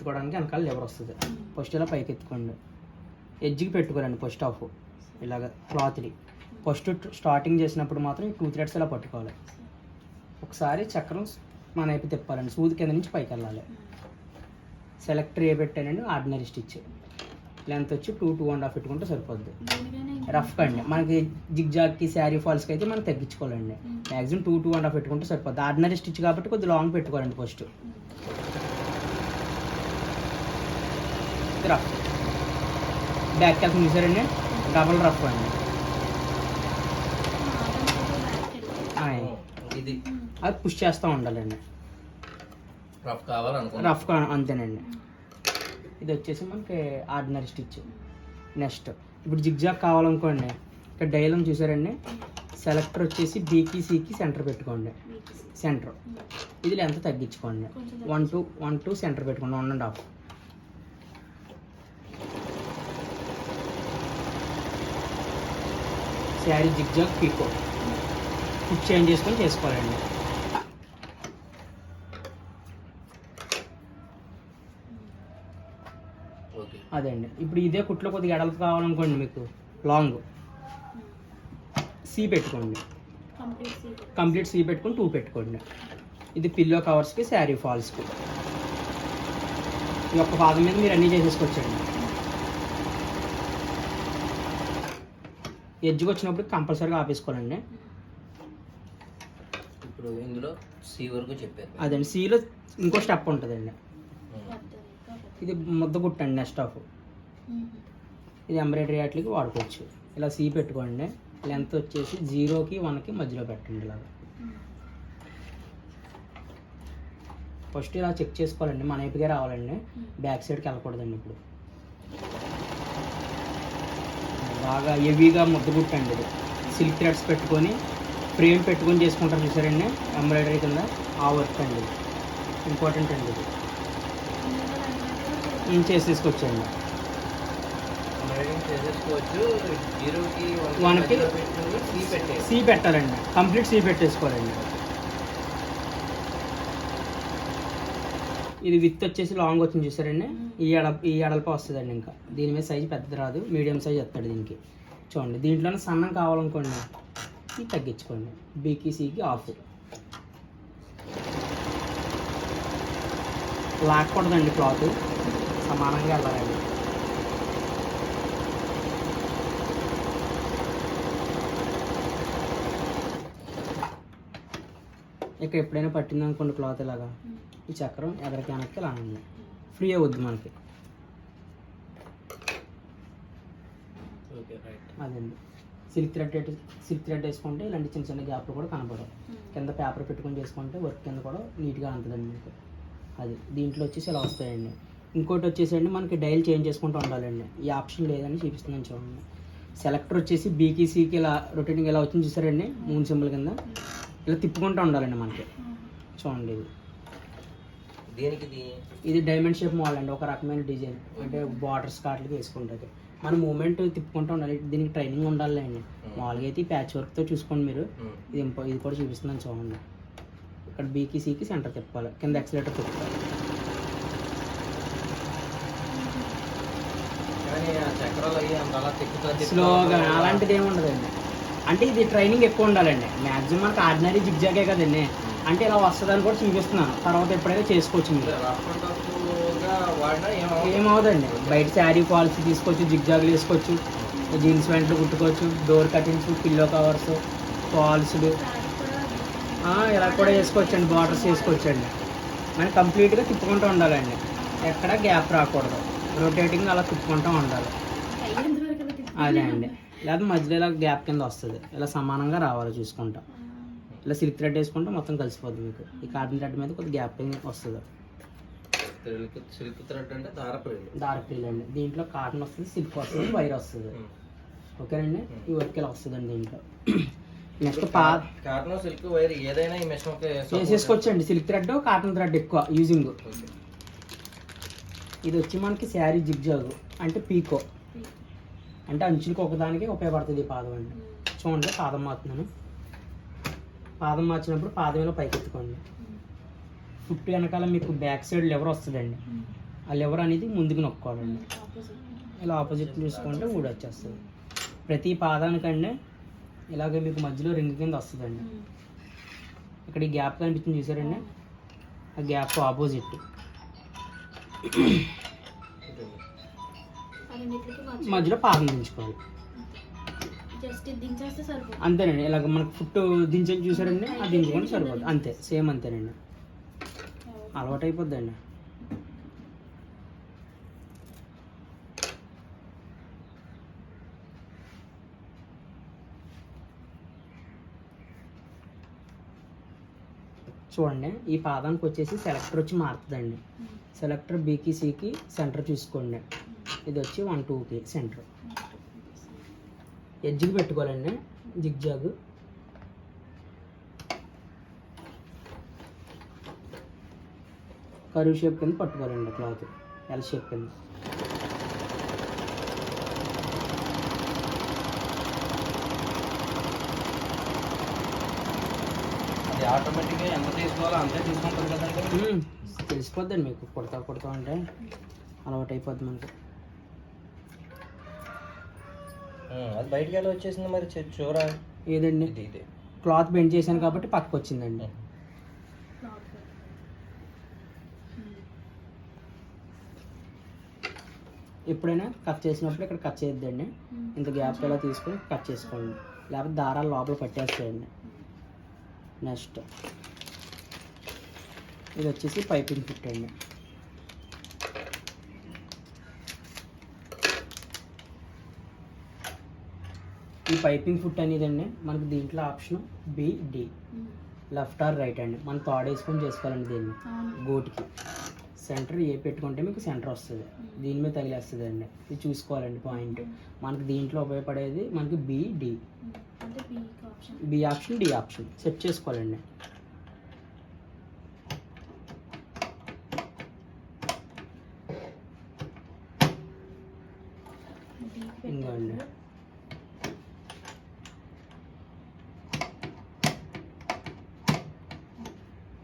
ఎత్తుకోవడానికి వెనకాల లెవర్ వస్తుంది. ఫస్ట్ ఇలా పైకి ఎత్తుకోండి, ఎడ్జ్కి పెట్టుకోరండి ఫస్ట్ హాఫ్ ఇలాగ క్లాత్ని. ఫస్ట్ స్టార్టింగ్ చేసినప్పుడు మాత్రం 2 థ్రెడ్స్ ఇలా పట్టుకోవాలి. ఒకసారి చక్రం మన వైపు తిప్పాలండి, సూది కింద నుంచి పైకి వెళ్ళాలి. సెలెక్టర్ ఏ పెట్టానండి, ఆర్డినరీ స్టిచ్ లెంత్ వచ్చి 2, 2.5 పెట్టుకుంటే సరిపోద్ది. రఫ్గా అండి మనకి జిగ్జాగ్కి శారీ ఫాల్స్కి అయితే మనం తగ్గించుకోవాలండి. మ్యాక్సిమం 2, 2.5 పెట్టుకుంటే సరిపోద్ది. ఆర్డినరీ స్టిచ్ కాబట్టి కొద్దిగా లాంగ్ పెట్టుకోవాలండి. ఫస్ట్ రఫ్ బ్యాక్ వెళ్తుంది చూసారండి, డబల్ రఫ్ అండి. ఇది అది పుష్ చేస్తూ ఉండాలండి, రఫ్ అంతేనండి. ఇది వచ్చేసి మనకి ఆర్డినరీ స్టిచ్. నెక్స్ట్ ఇప్పుడు జిగ్జాగ్ కావాలనుకోండి, ఇక్కడ డైలం చూసారండి, సెలెక్టర్ వచ్చేసి బీకి సికి సెంటర్ పెట్టుకోండి. సెంటర్ ఇది లెంత్ తగ్గించుకోండి. 1 to సెంటర్ పెట్టుకోండి, 1.5. శారీ జిగ్జాగ్ పీకో కుక్ చేంజ్ చేసుకొని చేసుకోవాలండి. అదండి. ఇప్పుడు ఇదే కుట్లో కొద్దిగా ఎడల్పు కావాలనుకోండి, మీకు లాంగ్ సి పెట్టుకోండి, కంప్లీట్ సి పెట్టుకొని 2 పెట్టుకోండి. ఇది పిల్లో కవర్స్కి, శారీ ఫాల్స్కి. ఈ ఒక్క పాదం మీద మీరు అన్నీ చేసేసుకోవచ్చండి. ఎడ్జ్కి వచ్చినప్పుడు కంపల్సరీగా ఆపేసుకోవాలండి. ఇప్పుడు ఇందులో సి వరకు చెప్పారు. అదండి, సిలో ఇంకో స్టెప్ ఉంటుందండి. ఇది ముద్ద కుట్టండి నెక్స్ట్ హాఫ్. ఇది ఎంబ్రాయిడరీ వాటికి వాడుకోవచ్చు. ఇలా సి పెట్టుకోండి, లెంత్ వచ్చేసి 0కి 1కి మధ్యలో పెట్టండి. ఇలాగా ఫస్ట్ ఇలా చెక్ చేసుకోవాలండి, మన వైపుగా రావాలండి, బ్యాక్ సైడ్కి వెళ్ళకూడదండి. ఇప్పుడు బాగా హెవీగా ముద్ద కుట్టండి. ఇది సిల్క్ థ్రెడ్స్ పెట్టుకొని ఫ్రేమ్ పెట్టుకొని చేసుకుంటారు చూసారండి, ఎంబ్రాయిడరీ కింద ఆ వర్క్ అండి. ఇంపార్టెంట్ అండి, ఇది చేసేసుకోవచ్చండి. 1కి సి పెట్టాలండి, కంప్లీట్ సి పెట్టేసుకోవాలండి. ఇది విత్ వచ్చేసి లాంగ్ వచ్చింది చూసారండి, ఈ ఎడల్ప వస్తుందండి. ఇంకా దీని మీద సైజు పెద్దది రాదు, మీడియం సైజ్ వస్తాడు దీనికి. చూడండి, దీంట్లోనే సన్నం కావాలనుకోండి, ఇది తగ్గించుకోండి. బీకి సికి ఆఫ్. లాక్కూడదండి, క్లాత్ సమానంగా వెళ్ళాలండి. ఇక ఎప్పుడైనా పట్టింది అనుకోండి క్లాత్ ఇలాగా, ఈ చక్రం ఎదరికి వెనక్కి ఇలా ఉంది, ఫ్రీ అవుద్ది మనకి. అదండి, సిల్క్ థ్రెడ్ వేసుకుంటే ఇలాంటి చిన్న చిన్న గ్యాప్లు కూడా కనపడవు. కింద పేపర్ పెట్టుకొని చేసుకుంటే వర్క్ కింద కూడా నీట్గా అంటుందండి మీకు. అది దీంట్లో వచ్చేసి ఇలా వస్తాయండి. ఇంకోటి వచ్చేసండి మనకి డైల్ చేంజ్ చేసుకుంటూ ఉండాలండి. ఈ ఆప్షన్ లేదని చూపిస్తున్నాను చూడండి. సెలెక్టర్ వచ్చేసి బీకి సికి ఇలా రొటేటింగ్ ఇలా వచ్చింది చూసారండి, 3 సింబల్ కింద ఇలా తిప్పుకుంటూ ఉండాలండి మనకి. చూడండి, ఇది డైమండ్ షేప్ మోడల్ అండి, ఒక రకమైన డిజైన్. అంటే బార్డర్స్ కాట్లకి వేసుకుంటుంది. మన మూమెంట్ తిప్పుకుంటూ ఉండాలి. దీనికి ట్రైనింగ్ ఉండాలి అండి. మామూలుగా అయితే ప్యాచ్ వర్క్తో చూసుకోండి మీరు. ఇది కూడా చూపిస్తున్నాను చూడండి. ఇక్కడ బీకి సికి సెంటర్ తిప్పాలి, కింద ఎక్సలేటర్ తిప్పాలి. స్లోగా అలాంటిది ఏమి ఉండదండి. అంటే ఇది ట్రైనింగ్ ఎక్కువ ఉండాలండి. మ్యాక్సిమం మనకి ఆర్డినరీ జిగ్జాగే కదండి, అంటే ఇలా వస్తుందని కూడా చూపిస్తున్నాను. తర్వాత ఎప్పుడైనా చేసుకోవచ్చు మీరు, ఏమవుదండి. బయట శారీ ఫాల్స్ తీసుకోవచ్చు, జిగ్జాగ్లు వేసుకోవచ్చు, జీన్స్ ప్యాంట్లు కుట్టుకోవచ్చు, డోర్ కటింగ్స్, పిల్లో కవర్స్, ఫాల్స్లు ఇలా కూడా వేసుకోవచ్చు అండి. బార్డర్స్ వేసుకోవచ్చు అండి. మనకి కంప్లీట్గా తిప్పుకుంటూ ఉండాలండి, ఎక్కడ గ్యాప్ రాకూడదు. రొటేటింగ్ అలా తిప్పుకుంటూ ఉండాలి. అదే అండి, లేదా మధ్యలో ఇలా గ్యాప్ కింద వస్తుంది. ఇలా సమానంగా రావాలి చూసుకుంటా. ఇలా సిల్క్ థ్రెడ్ వేసుకుంటే మొత్తం కలిసిపోద్ది మీకు. ఈ కాటన్ థ్రెడ్ మీద కొద్దిగా గ్యాప్ వస్తుంది. సిల్క్ థ్రెడ్ అంటే దారపీల్ అండి. దీంట్లో కాటన్ వస్తుంది, సిల్క్ వస్తుంది, వైర్ వస్తుంది. ఓకేనండి, ఈ వర్క్ ఇలా వస్తుందండి దీంట్లో. నెక్స్ట్ కాటన్ సిల్క్ వైర్ ఏదైనా ఈ మెషిన్ వేసేసుకోవచ్చండి. సిల్క్ థ్రెడ్, కాటన్ థ్రెడ్ ఎక్కువ యూజింగ్. ఇది వచ్చి మనకి శారీ జిగ్జాగ్ అంటే పీకో, అంటే అంచులకి ఒకదానికి ఉపయోగపడుతుంది ఈ పాదం అండి. చూడండి, పాదం మార్చుతున్నాను. పాదం మార్చినప్పుడు పాదం పైకి ఎత్తుకోండి. ఫుట్ వెనకాల మీకు బ్యాక్ సైడ్ లెవర్ వస్తుందండి, ఆ లివర్ అనేది ముందుకు నొక్కోవాలండి. ఆపోజిట్. ఇలా ఆపోజిట్ చూసుకుంటే ఊడి వచ్చేస్తుంది. ప్రతి పాదానికండి ఇలాగే మీకు మధ్యలో రింగ్ కింద వస్తుందండి. ఇక్కడ ఈ గ్యాప్ కనిపించింది చూసారండి, ఆ గ్యాప్ ఆపోజిట్ రెండిట్లకి మధ్యలో పాదం దించుకోవాలి. జస్ట్ దించేస్తే సరిపోతుంది. అంతేనండి. ఇలాగ మనకు ఫుట్ దించేది చూసారండి, అది దించుకొని సరిపోతుంది. అంతే, సేమ్ అంతేనండి. అలవాటు అయిపోద్దండి. చూడండి, ఈ పాదానికి వచ్చేసి సెలెక్టర్ వచ్చి మారుతుందండి. సెలెక్టర్ బీకి సికి సెంటర్ చూసుకోండి. ఇది వచ్చి 1 2కి సెంటర్. ఎడ్జ్కి పెట్టుకోవాలండి జిగ్జాగ్. కరువు షేప్ కింద పట్టుకోవాలండి క్లాత్, ఎల్ షేప్ కింద. అది ఆటోమేటిక్గా ఎంత తీసుకోవాలో అంతే తీసుకుంటుంది కదండి. తెలిసిపోద్దండి మీకు, కుడతా అంటే అలవాటు అయిపోద్ది మనకి. అది బయటికి ఎలా వచ్చేసింది మరి చూరా. ఏదండి, ఇదే క్లాత్ బెండ్ చేశాను కాబట్టి పక్కకు వచ్చిందండి. ఎప్పుడైనా కట్ చేసినప్పుడు ఇక్కడ కట్ చేయొద్దండి. ఇంత గ్యాప్ ఇలా తీసుకొని కట్ చేసుకోండి, లేకపోతే దారాలు లోపల పట్టేస్తాయండి. నెక్స్ట్ ఇది వచ్చేసి పైపింగ్ ఫిట్ అండి. ఈ పైపింగ్ ఫుట్ అనేది అండి మనకి దీంట్లో ఆప్షన్ బిడి, లెఫ్ట్ ఆర్ రైట్ అండి. మనం తాడు వేసుకొని చేసుకోవాలండి. దీన్ని గోటుకి సెంటర్ ఏ పెట్టుకుంటే మీకు సెంటర్ వస్తుంది, దీని మీద తగిలేస్తుంది అండి. ఇది చూసుకోవాలండి పాయింట్. మనకి దీంట్లో ఉపయోగపడేది మనకి B D, B option D option set చేసుకోవాలండి. ఇంకోండి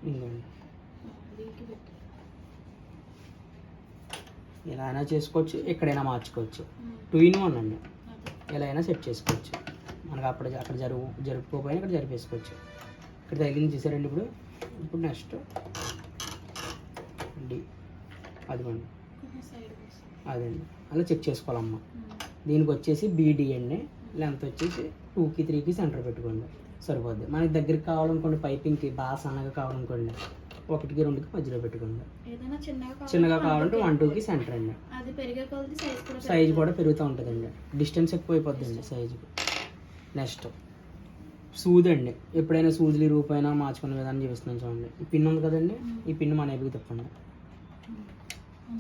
ఇంకోండి ఇలా అయినా చేసుకోవచ్చు, ఎక్కడైనా మార్చుకోవచ్చు. 2 in 1 అండి. ఎలా అయినా సెట్ చేసుకోవచ్చు. మనకు అక్కడ జరుపుకోపోయినా ఇక్కడ జరిపేసుకోవచ్చు. ఇక్కడ తగిలింది చూసారండి. ఇప్పుడు నెక్స్ట్ డి, అదిగోండి అదండి. అలా చెక్ చేసుకోవాలమ్మా. దీనికి వచ్చేసి బీడి అండి. లెంత్ వచ్చేసి 2కి 3కి సెంటర్ పెట్టుకోండి, సరిపోద్ది. మనకి దగ్గరికి కావాలనుకోండి, పైపింగ్కి బాగా సన్నగా కావాలనుకోండి 1కి 2కి మధ్యలో పెట్టుకోండి. చిన్నగా కావాలంటే 1 2కి సెంటర్ అండి. సైజు కూడా పెరుగుతూ ఉంటుందండి, డిస్టెన్స్ ఎక్కువ అయిపోద్దండి సైజుకి. నెక్స్ట్ సూది అండి. ఎప్పుడైనా సూదులు రూపైనా మార్చుకునే విధానం చూపిస్తున్నాను చూడండి. ఈ పిన్ ఉంది కదండి, ఈ పిన్ మన ఎదుగు తిప్పండి.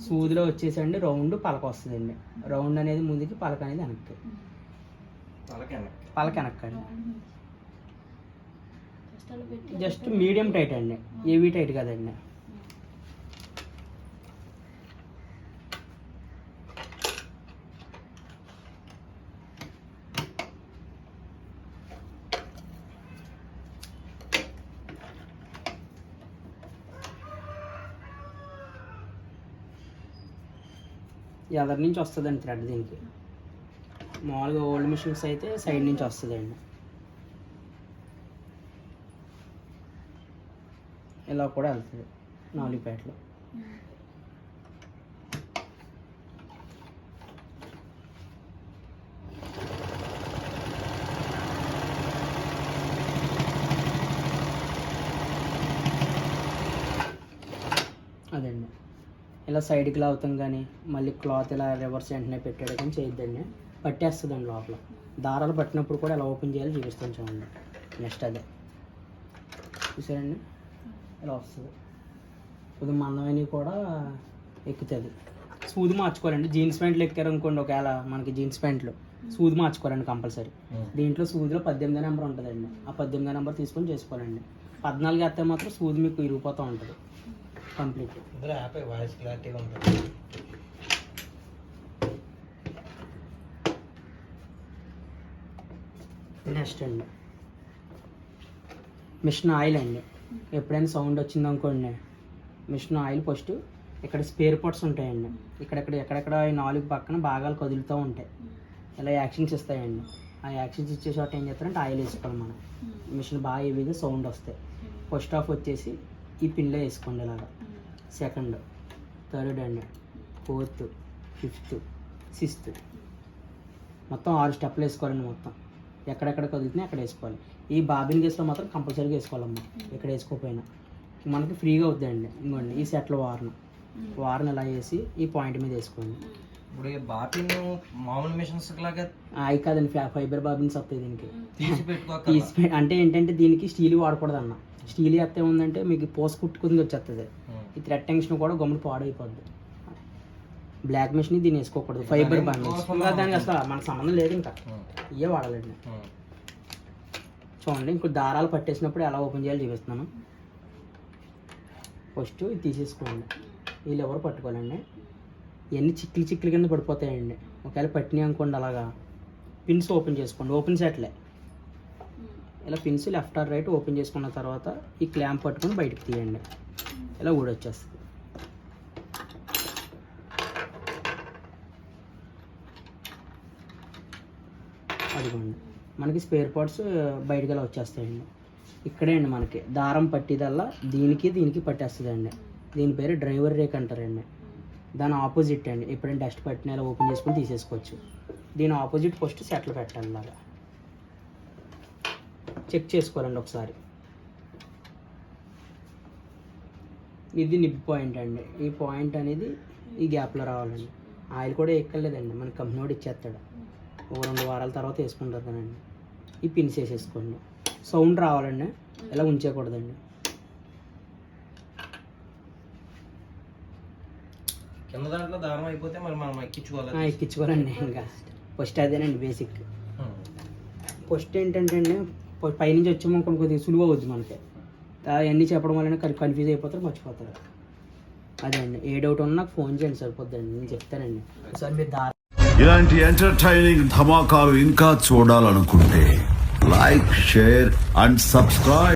సూదిలో వచ్చేసండి రౌండ్ పలక వస్తుందండి. రౌండ్ అనేది ముందుకి, పలక అనేది వెనక్కి. పలక వెనక్కండి. జస్ట్ మీడియం టైట్ అండి, ఏవీ టైట్ కదండి. ఎదరి నుంచి వస్తుందండి థ్రెడ్. దీనికి మామూలుగా ఓల్డ్ మిషన్స్ అయితే సైడ్ నుంచి వస్తుందండి. ఇలా కూడా వెళ్తుంది 4 పేటలు. అదండి. ఇలా సైడ్కి లాగుతాం కానీ మళ్ళీ క్లాత్ ఇలా రివర్స్ వెంటనే పెట్టాడు కానీ చేయొద్దండి, పట్టేస్తుందండి లోపల. దారాలు పట్టినప్పుడు కూడా ఎలా ఓపెన్ చేయాలో చూపిస్తాను చూడండి. నెక్స్ట్ అదే చూసారండి, ఇలా వస్తుంది. కొద్దిగా మందమైనవి కూడా ఎక్కుతుంది. సూది మార్చుకోవాలండి. జీన్స్ ప్యాంట్లు ఎక్కారనుకోండి, ఒకవేళ మనకి జీన్స్ ప్యాంట్లు సూది మార్చుకోవాలండి కంపల్సరీ. దీంట్లో సూదిలో 18 నెంబర్ ఉంటుందండి. ఆ 18 నెంబర్ తీసుకొని చేసుకోవాలండి. 14 వేస్తే మాత్రం సూది మీకు ఇరిగిపోతూ ఉంటుంది కంప్లీట్. వాయిస్ క్లారిటీగా ఉంటుంది. నెక్స్ట్ అండి మిషన్ ఆయిల్ అండి. ఎప్పుడైనా సౌండ్ వచ్చింది అనుకోండి, మిషన్ ఆయిల్ ఫస్ట్ ఇక్కడ స్పేర్ పార్ట్స్ ఉంటాయండి. ఎక్కడెక్కడ ఈ 4 పక్కన భాగాలు కదులుతూ ఉంటాయి. ఇలా యాక్షన్స్ ఇస్తాయండి. ఆ యాక్షన్స్ ఇచ్చే చోట ఏం చేస్తారంటే ఆయిల్ వేసుకోవాలి మనం. మిషన్ బాగా హెవీగా సౌండ్ వస్తాయి. ఫస్ట్ హాఫ్ వచ్చేసి ఈ పిన్లో వేసుకోండి ఇలాగా. సెకండ్, థర్డ్ అండి, ఫోర్త్, ఫిఫ్త్, సిక్స్త్, మొత్తం 6 స్టెప్లు వేసుకోవాలండి. మొత్తం ఎక్కడెక్కడ కదులుతున్నాయి అక్కడ వేసుకోవాలి. ఈ బాబిన్ గేస్లో మాత్రం కంపల్సరీగా వేసుకోవాలమ్మా. ఇక్కడ వేసుకోకపోయినా మనకి ఫ్రీగా అవుతుందండి. ఇంకోండి ఈ సెట్లో వారన ఇలా వేసి ఈ పాయింట్ మీద వేసుకోండి. ఇప్పుడు ఈ బాపిన్ మామూలు మిషన్స్ లాగా అవి కాదండి, ఫైబర్ బాబిన్స్ వస్తాయి దీనికి. తీసి పెట్టుకోక అంటే ఏంటంటే దీనికి స్టీల్ వాడకూడదు అన్న. స్టీల్ వేస్తే ఉందంటే మీకు పోస్ కుట్టుకుంది వచ్చేస్తుంది. ఈ థ్రెడ్ టెన్షన్ కూడా గమ్ములు పాడైపోద్ది. బ్లాక్ మిషన్ దీన్ని వేసుకోకూడదు. ఫైబర్ బాబిన్స్ దానికి అసలు మనకు సంబంధం లేదు. ఇంకా ఇవే వాడాలండి. చూడండి, ఇంకో దారాలు పట్టేసినప్పుడు ఎలా ఓపెన్ చేయాలో చూపిస్తున్నాను. ఫస్ట్ ఇది తీసేసుకోండి. వీళ్ళు ఎవరు పట్టుకోవాలండి. ఇవన్నీ చిక్కులు కింద పడిపోతాయండి. ఒకవేళ పట్టినాయి అనుకోండి అలాగా పిన్స్ ఓపెన్ చేసుకోండి. ఓపెన్ సెట్లే ఇలా pins left or right open చేసుకున్న తర్వాత ఈ క్లాంప్ పట్టుకొని బయటకు తీయండి. ఇలా ఊడొచ్చేస్తుంది. అదిగోండి మనకి స్పేర్ పార్ట్స్ బయటకు ఇలా వచ్చేస్తాయండి. ఇక్కడే అండి మనకి దారం పట్టిదల్లా దీనికి పట్టేస్తుందండి. దీని పేరు డ్రైవర్ రేక్ అంటారండి. దాని ఆపోజిట్ అండి. ఎప్పుడైనా డస్ట్ పట్టిన ఇలా ఓపెన్ చేసుకొని తీసేసుకోవచ్చు. దీని ఆపోజిట్ ఫస్ట్ సెట్లు పెట్టాలి. అలాగా చెక్ చేసుకోవాలండి ఒకసారి. ఇది నిప్ పాయింట్ అండి. ఈ పాయింట్ అనేది ఈ గ్యాప్లో రావాలండి. ఆయిల్ కూడా ఎక్కర్లేదండి, మన కంపెనీ కూడా ఇచ్చేస్తాడు. ఒక 2 వారాల తర్వాత వేసుకుంటారు కదండి. ఈ పిన్స్ వేసేసుకోండి. సౌండ్ రావాలండి, ఇలా ఉంచేయకూడదండి. కింద దాంట్లో దారం అయిపోతే మరి మనం ఎక్కించుకోవాలి. ఎక్కించుకోవాలండి. ఇంకా ఫస్ట్ అదేనండి బేసిక్. ఫస్ట్ ఏంటంటే అండి, పైనుంచి వచ్చాము కొద్దిగా సులువు అవుద్ది మనకి. అవన్నీ చెప్పడం వల్ల కన్ఫ్యూజ్ అయిపోతారు, మర్చిపోతారు. అదే అండి. ఏ డౌట్ ఉన్నా నాకు ఫోన్ చేయండి, సరిపోద్దండి. నేను చెప్తానండి. ఒకసారి మీరు ఇలాంటి ఎంటర్టైనింగ్ ధమాకాలు ఇంకా చూడాలనుకుంటే లైక్, షేర్ అండ్ సబ్స్క్రైబ్.